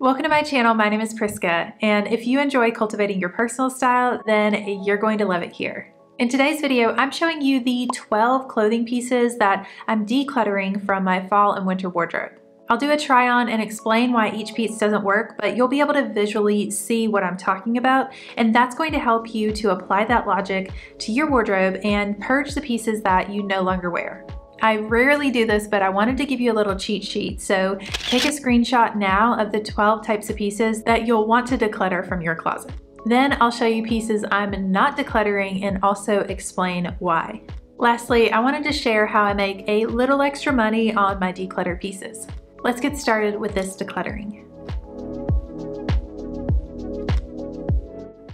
Welcome to my channel. My name is Priska, and if you enjoy cultivating your personal style, then you're going to love it here. In today's video, I'm showing you the 12 clothing pieces that I'm decluttering from my fall and winter wardrobe. I'll do a try on and explain why each piece doesn't work, but you'll be able to visually see what I'm talking about, and that's going to help you to apply that logic to your wardrobe and purge the pieces that you no longer wear. I rarely do this, but I wanted to give you a little cheat sheet. So take a screenshot now of the 12 types of pieces that you'll want to declutter from your closet. Then I'll show you pieces I'm not decluttering and also explain why. Lastly, I wanted to share how I make a little extra money on my declutter pieces. Let's get started with this decluttering.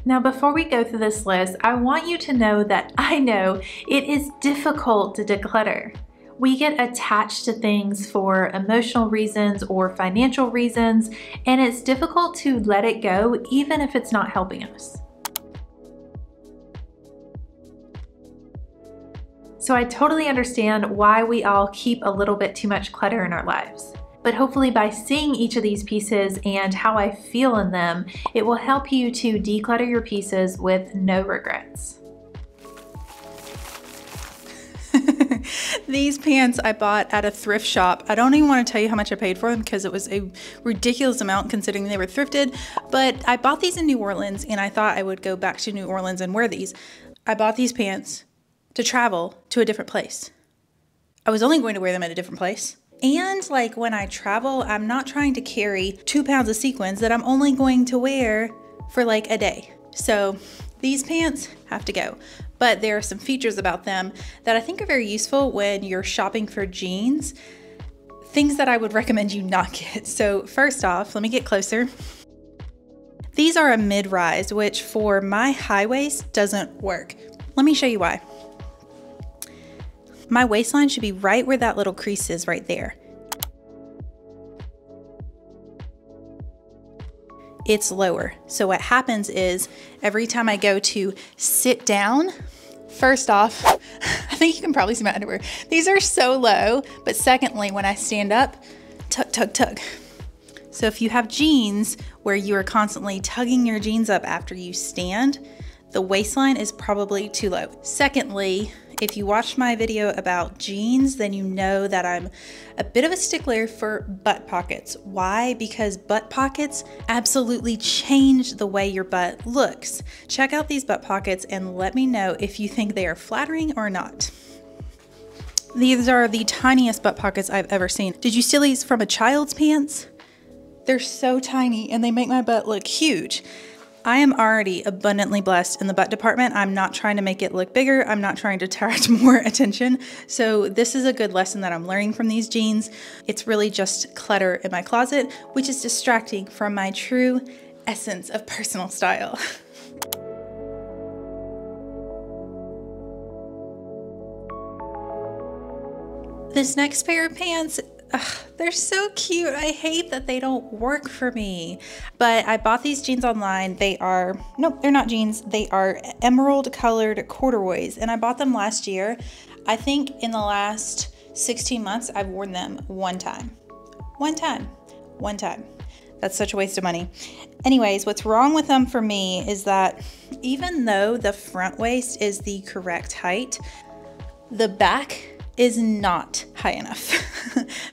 Now, before we go through this list, I want you to know that I know it is difficult to declutter. We get attached to things for emotional reasons or financial reasons, and it's difficult to let it go even if it's not helping us. So I totally understand why we all keep a little bit too much clutter in our lives. But hopefully by seeing each of these pieces and how I feel in them, it will help you to declutter your pieces with no regrets. These pants I bought at a thrift shop. I don't even want to tell you how much I paid for them because it was a ridiculous amount considering they were thrifted, but I bought these in New Orleans and I thought I would go back to New Orleans and wear these. I bought these pants to travel to a different place. I was only going to wear them at a different place. And like when I travel, I'm not trying to carry 2 pounds of sequins that I'm only going to wear for like a day. So these pants have to go. But there are some features about them that I think are very useful when you're shopping for jeans. Things that I would recommend you not get. So first off, let me get closer. These are a mid-rise, which for my high waist doesn't work. Let me show you why. My waistline should be right where that little crease is right there. It's lower. So what happens is every time I go to sit down, first off, I think you can probably see my underwear. These are so low, but secondly, when I stand up, tug, tug, tug. So if you have jeans where you are constantly tugging your jeans up after you stand, the waistline is probably too low. Secondly, if you watched my video about jeans, then you know that I'm a bit of a stickler for butt pockets. Why? Because butt pockets absolutely change the way your butt looks. Check out these butt pockets and let me know if you think they are flattering or not. These are the tiniest butt pockets I've ever seen. Did you steal these from a child's pants? They're so tiny and they make my butt look huge. I am already abundantly blessed in the butt department. I'm not trying to make it look bigger. I'm not trying to attract more attention. So this is a good lesson that I'm learning from these jeans. It's really just clutter in my closet, which is distracting from my true essence of personal style. This next pair of pants, they're so cute. I hate that they don't work for me. But I bought these jeans online. They are, nope, they're not jeans. They are emerald colored corduroys. And I bought them last year. I think in the last 16 months, I've worn them one time. One time. That's such a waste of money. Anyways, what's wrong with them for me is that even though the front waist is the correct height, the back is not high enough.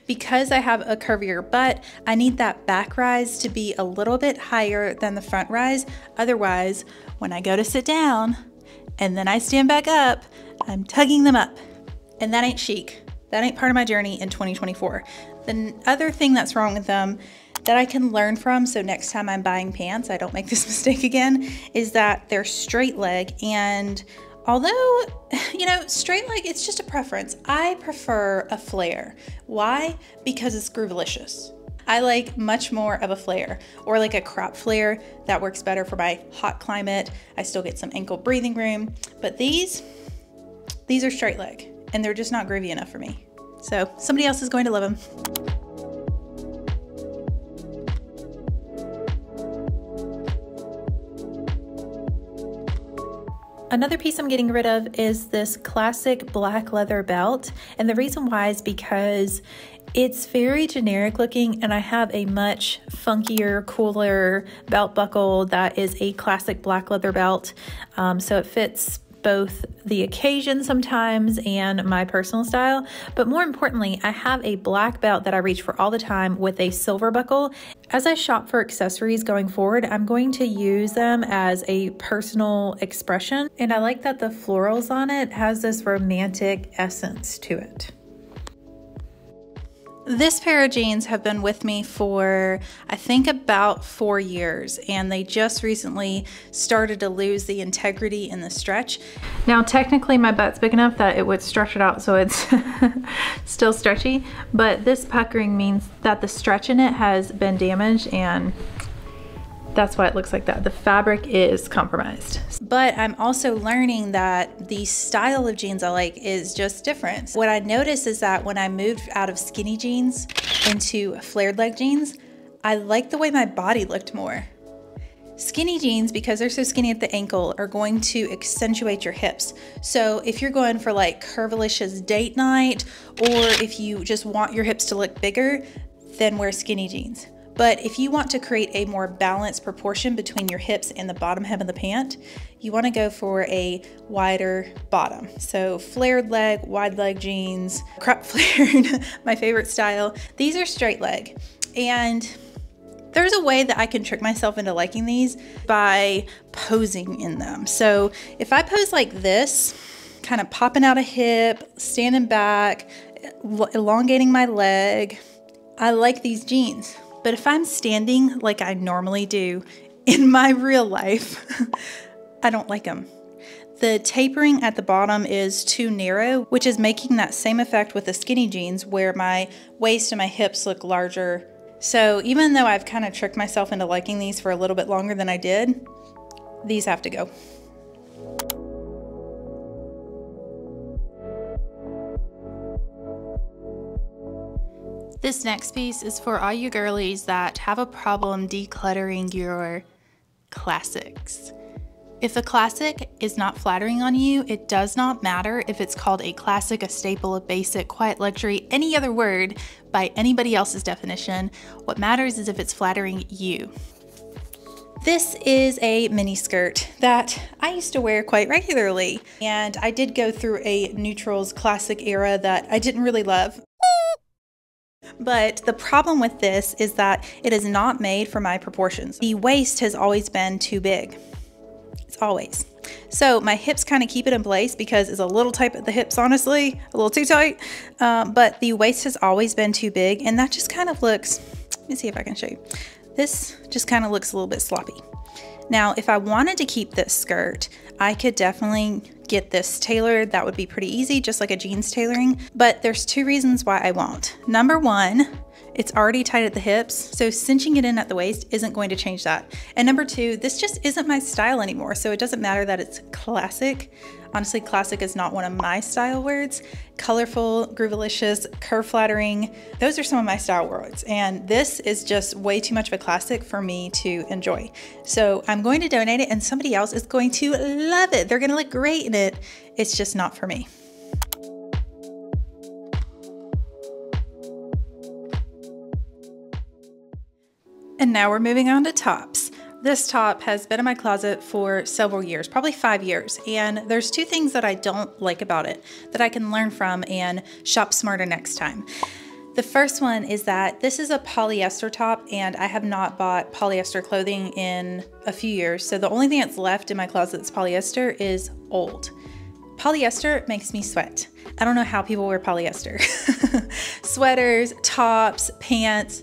Because I have a curvier butt, I need that back rise to be a little bit higher than the front rise. Otherwise, when I go to sit down and then I stand back up, I'm tugging them up. And that ain't chic. That ain't part of my journey in 2024. The other thing that's wrong with them that I can learn from, so next time I'm buying pants, I don't make this mistake again, is that they're straight leg. And although, you know, straight leg, it's just a preference. I prefer a flare. Why? Because it's groovelicious. I like much more of a flare, or like a crop flare. That works better for my hot climate. I still get some ankle breathing room, but these are straight leg and they're just not groovy enough for me. So somebody else is going to love them. Another piece I'm getting rid of is this classic black leather belt. And the reason why is because It's very generic looking, and I have a much funkier, cooler belt buckle that is a classic black leather belt. So it fits both the occasion sometimes and my personal style. But more importantly, I have a black belt that I reach for all the time with a silver buckle. As I shop for accessories going forward, I'm going to use them as a personal expression. And I like that the florals on it has this romantic essence to it. This pair of jeans have been with me for, I think, about 4 years, and they just recently started to lose the integrity and the stretch. Now, technically my butt's big enough that it would stretch it out so it's still stretchy, but this puckering means that the stretch in it has been damaged, and that's why it looks like that. The fabric is compromised. But I'm also learning that the style of jeans I like is just different. What I noticed is that when I moved out of skinny jeans into flared leg jeans, I like the way my body looked more. Skinny jeans, because they're so skinny at the ankle, are going to accentuate your hips. So if you're going for like curvilicious date night, or if you just want your hips to look bigger, then wear skinny jeans. But if you want to create a more balanced proportion between your hips and the bottom hem of the pant, you want to go for a wider bottom. So flared leg, wide leg jeans, crop flared, my favorite style. These are straight leg. And there's a way that I can trick myself into liking these by posing in them. So if I pose like this, kind of popping out a hip, standing back, elongating my leg, I like these jeans. But if I'm standing like I normally do in my real life, I don't like them. The tapering at the bottom is too narrow, which is making that same effect with the skinny jeans where my waist and my hips look larger. So even though I've kind of tricked myself into liking these for a little bit longer than I did, these have to go. This next piece is for all you girlies that have a problem decluttering your classics. If a classic is not flattering on you, it does not matter if it's called a classic, a staple, a basic, quiet luxury, any other word by anybody else's definition. What matters is if it's flattering you. This is a mini skirt that I used to wear quite regularly, and I did go through a neutrals classic era that I didn't really love. But the problem with this is that it is not made for my proportions. The waist has always been too big. It's always. So my hips kind of keep it in place because it's a little tight at the hips, honestly, a little too tight. But the waist has always been too big, and that just kind of looks, let me see if I can show you. This just kind of looks a little bit sloppy. Now, if I wanted to keep this skirt, I could definitely get this tailored. That would be pretty easy, just like a jeans tailoring. But there's 2 reasons why I won't. Number 1, it's already tight at the hips, so cinching it in at the waist isn't going to change that. And number 2, this just isn't my style anymore, so it doesn't matter that it's classic. Honestly, classic is not one of my style words. Colorful, groovalicious, curve flattering, those are some of my style words. And this is just way too much of a classic for me to enjoy. So I'm going to donate it, and somebody else is going to love it. They're gonna look great in it. It's just not for me. And now we're moving on to tops. This top has been in my closet for several years, probably 5 years, and there's 2 things that I don't like about it that I can learn from and shop smarter next time. The first one is that this is a polyester top, and I have not bought polyester clothing in a few years, so the only thing that's left in my closet that's polyester is old. Polyester makes me sweat. I don't know how people wear polyester. Sweaters, tops, pants.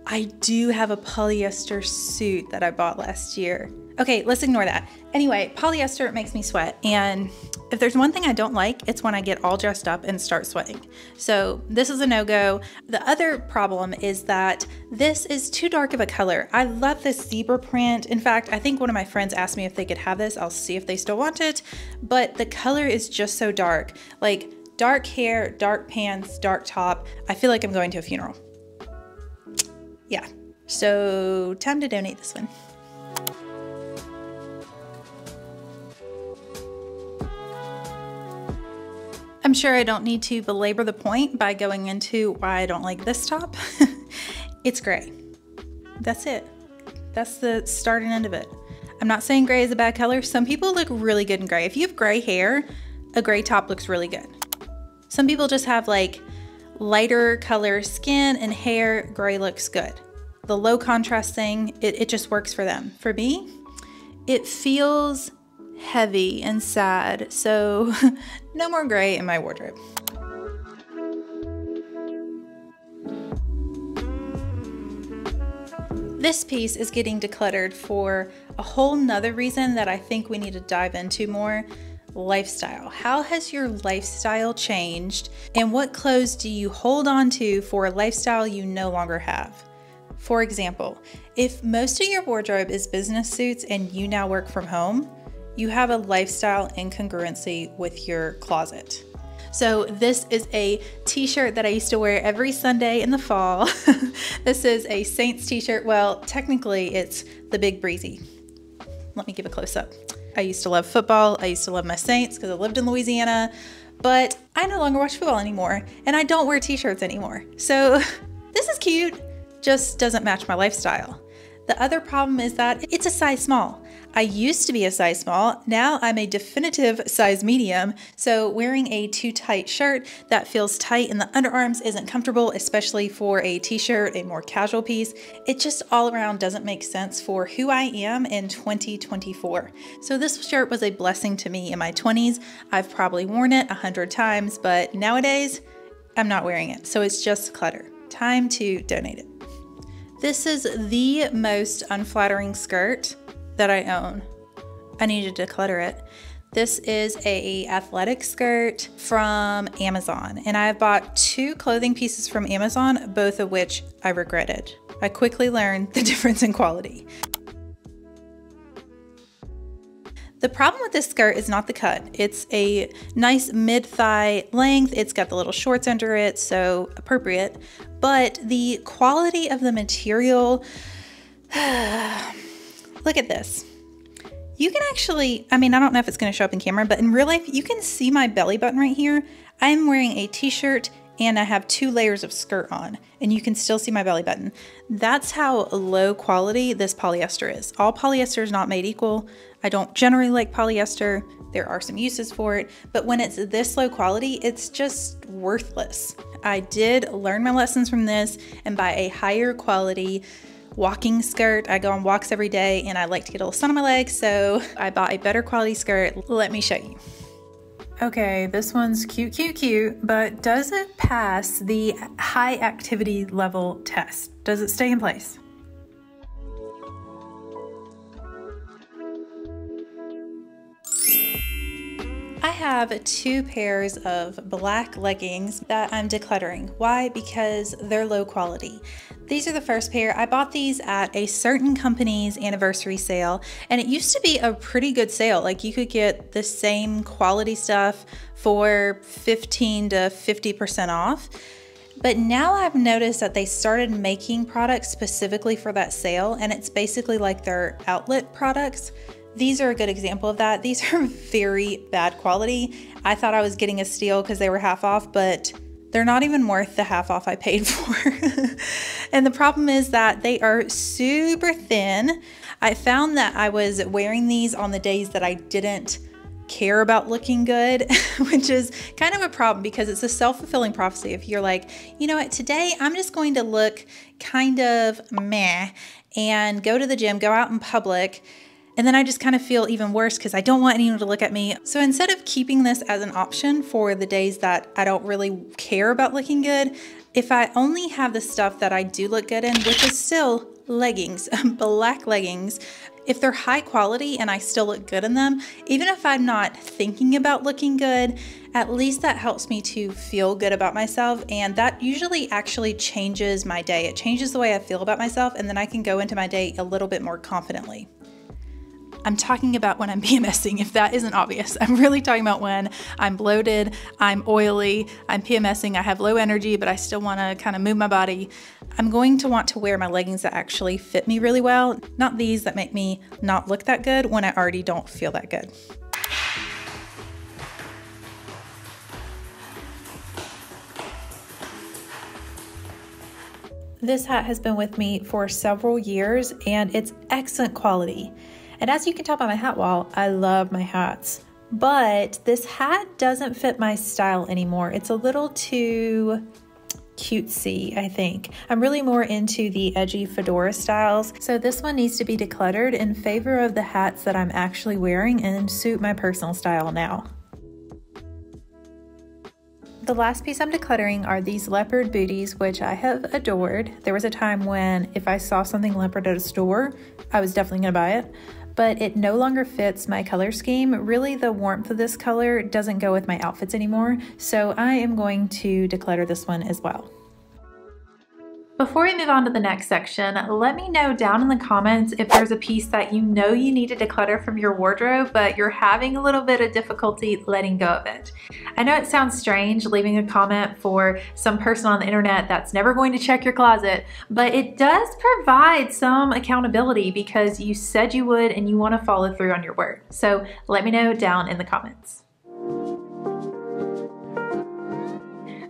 I do have a polyester suit that I bought last year. Okay, let's ignore that. Anyway, polyester makes me sweat, and if there's one thing I don't like, it's when I get all dressed up and start sweating. So this is a no-go. The other problem is that this is too dark of a color. I love this zebra print. In fact, I think one of my friends asked me if they could have this. I'll see if they still want it, but the color is just so dark. Like dark hair, dark pants, dark top. I feel like I'm going to a funeral. Yeah, so time to donate this one. I'm sure I don't need to belabor the point by going into why I don't like this top. It's gray. That's it. That's the start and end of it. I'm not saying gray is a bad color. Some people look really good in gray. If you have gray hair, a gray top looks really good. Some people just have like lighter color skin and hair, gray looks good. The low contrast thing, it just works for them. For me, it feels heavy and sad, so no more gray in my wardrobe. This piece is getting decluttered for a whole nother reason that I think we need to dive into more: lifestyle. How has your lifestyle changed, and what clothes do you hold on to for a lifestyle you no longer have? For example, if most of your wardrobe is business suits and you now work from home, you have a lifestyle incongruency with your closet. So this is a t-shirt that I used to wear every Sunday in the fall. This is a Saints t-shirt. Well, technically it's the Big Breezy. Let me give a close up. I used to love football. I used to love my Saints because I lived in Louisiana, but I no longer watch football anymore and I don't wear t-shirts anymore. So this is cute, just doesn't match my lifestyle. The other problem is that it's a size small. I used to be a size small, now I'm a definitive size medium, so wearing a too tight shirt that feels tight in the underarms isn't comfortable, especially for a t-shirt, a more casual piece. It just all around doesn't make sense for who I am in 2024. So this shirt was a blessing to me in my 20s. I've probably worn it 100 times, but nowadays I'm not wearing it, so it's just clutter. Time to donate it. This is the most unflattering skirt that I own. I need to declutter it. This is a athletic skirt from Amazon, and I have bought 2 clothing pieces from Amazon, both of which I regretted. I quickly learned the difference in quality. The problem with this skirt is not the cut. It's a nice mid-thigh length. It's got the little shorts under it, so appropriate. But the quality of the material, look at this. You can actually, I mean, I don't know if it's gonna show up in camera, but in real life, you can see my belly button right here. I'm wearing a t-shirt and I have 2 layers of skirt on, and you can still see my belly button. That's how low quality this polyester is. All polyester is not made equal. I don't generally like polyester. There are some uses for it, but when it's this low quality, it's just worthless. I did learn my lessons from this and buy a higher quality walking skirt. I go on walks every day and I like to get a little sun on my legs, so I bought a better quality skirt. Let me show you. Okay, this one's cute, cute, cute, but does it pass the high activity level test? Does it stay in place? I have 2 pairs of black leggings that I'm decluttering. Why? Because they're low quality. These are the first pair. I bought these at a certain company's anniversary sale, and it used to be a pretty good sale. Like, you could get the same quality stuff for 15 to 50% off. But now I've noticed that they started making products specifically for that sale, and it's basically like their outlet products. These are a good example of that. These are very bad quality. I thought I was getting a steal because they were half off, but they're not even worth the half off I paid for. And the problem is that they are super thin. I found that I was wearing these on the days that I didn't care about looking good, which is kind of a problem because it's a self-fulfilling prophecy. If you're like, you know what, today I'm just going to look kind of meh and go to the gym, go out in public, and then I just kind of feel even worse because I don't want anyone to look at me. So instead of keeping this as an option for the days that I don't really care about looking good, if I only have the stuff that I do look good in, which is still leggings, black leggings, if they're high quality and I still look good in them, even if I'm not thinking about looking good, at least that helps me to feel good about myself. And that usually actually changes my day. It changes the way I feel about myself, and then I can go into my day a little bit more confidently. I'm talking about when I'm PMSing, if that isn't obvious. I'm really talking about when I'm bloated, I'm oily, I'm PMSing, I have low energy, but I still wanna kind of move my body. I'm going to want to wear my leggings that actually fit me really well, not these that make me not look that good when I already don't feel that good. This hat has been with me for several years and it's excellent quality. And as you can tell by my hat wall, I love my hats. But this hat doesn't fit my style anymore. It's a little too cutesy, I think. I'm really more into the edgy fedora styles. So this one needs to be decluttered in favor of the hats that I'm actually wearing and suit my personal style now. The last piece I'm decluttering are these leopard booties, which I have adored. There was a time when if I saw something leopard at a store, I was definitely gonna buy it. But it no longer fits my color scheme. Really, the warmth of this color doesn't go with my outfits anymore, so I am going to declutter this one as well. Before we move on to the next section, let me know down in the comments if there's a piece that you know you need to declutter from your wardrobe, but you're having a little bit of difficulty letting go of it. I know it sounds strange leaving a comment for some person on the internet that's never going to check your closet, but it does provide some accountability because you said you would and you want to follow through on your word. So let me know down in the comments.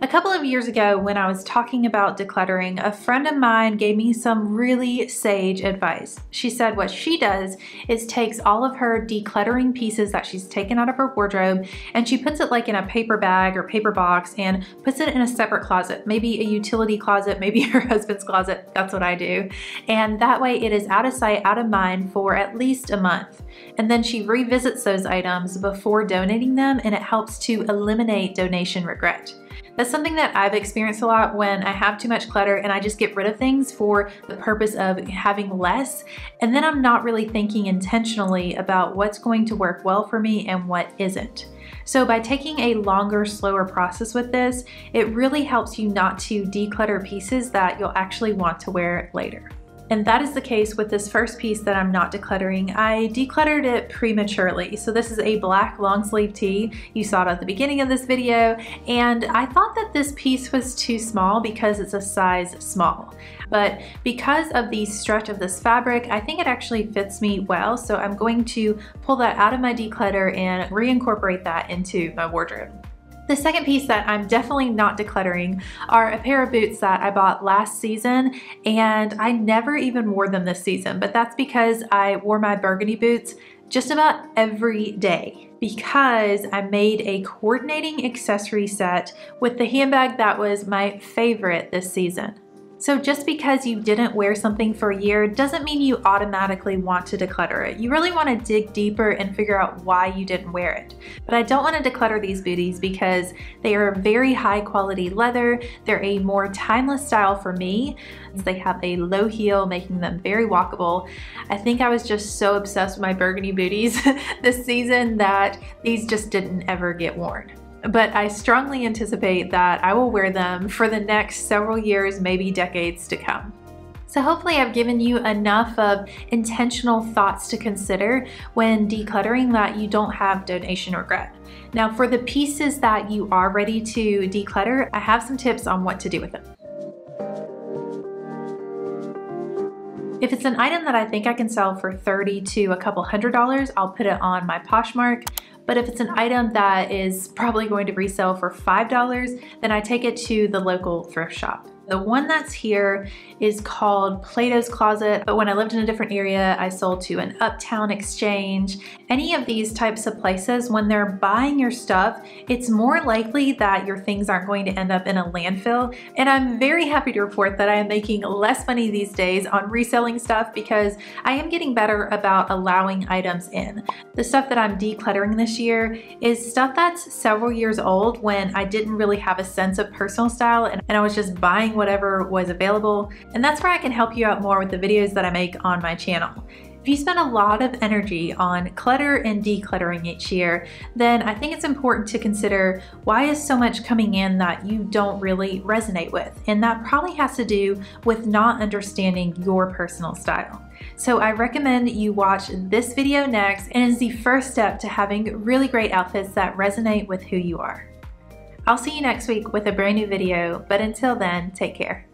A couple of years ago when I was talking about decluttering, a friend of mine gave me some really sage advice. She said what she does is takes all of her decluttering pieces that she's taken out of her wardrobe and she puts it like in a paper bag or paper box and puts it in a separate closet, maybe a utility closet, maybe her husband's closet. That's what I do. And that way it is out of sight, out of mind for at least a month. And then she revisits those items before donating them and it helps to eliminate donation regret. That's something that I've experienced a lot when I have too much clutter and I just get rid of things for the purpose of having less. And then I'm not really thinking intentionally about what's going to work well for me and what isn't. So by taking a longer, slower process with this, it really helps you not to declutter pieces that you'll actually want to wear later. And that is the case with this first piece that I'm not decluttering. I decluttered it prematurely. So this is a black long sleeve tee. You saw it at the beginning of this video. And I thought that this piece was too small because it's a size small. But because of the stretch of this fabric, I think it actually fits me well. So I'm going to pull that out of my declutter and reincorporate that into my wardrobe. The second piece that I'm definitely not decluttering are a pair of boots that I bought last season and I never even wore them this season, but that's because I wore my burgundy boots just about every day because I made a coordinating accessory set with the handbag that was my favorite this season. So just because you didn't wear something for a year doesn't mean you automatically want to declutter it. You really want to dig deeper and figure out why you didn't wear it. But I don't want to declutter these booties because they are very high quality leather. They're a more timeless style for me. They have a low heel, making them very walkable. I think I was just so obsessed with my burgundy booties this season that these just didn't ever get worn. But I strongly anticipate that I will wear them for the next several years, maybe decades to come. So hopefully I've given you enough of intentional thoughts to consider when decluttering that you don't have donation regret. Now for the pieces that you are ready to declutter, I have some tips on what to do with them. If it's an item that I think I can sell for $30 to a couple $100, I'll put it on my Poshmark. But if it's an item that is probably going to resell for $5, then I take it to the local thrift shop. The one that's here is called Plato's Closet, but when I lived in a different area, I sold to an Uptown Exchange. Any of these types of places, when they're buying your stuff, it's more likely that your things aren't going to end up in a landfill. And I'm very happy to report that I am making less money these days on reselling stuff because I am getting better about allowing items in. The stuff that I'm decluttering this year is stuff that's several years old when I didn't really have a sense of personal style and I was just buying whatever was available. And that's where I can help you out more with the videos that I make on my channel. If you spend a lot of energy on clutter and decluttering each year, then I think it's important to consider why is so much coming in that you don't really resonate with. And that probably has to do with not understanding your personal style. So I recommend you watch this video next, and it's the first step to having really great outfits that resonate with who you are. I'll see you next week with a brand new video, but until then, take care.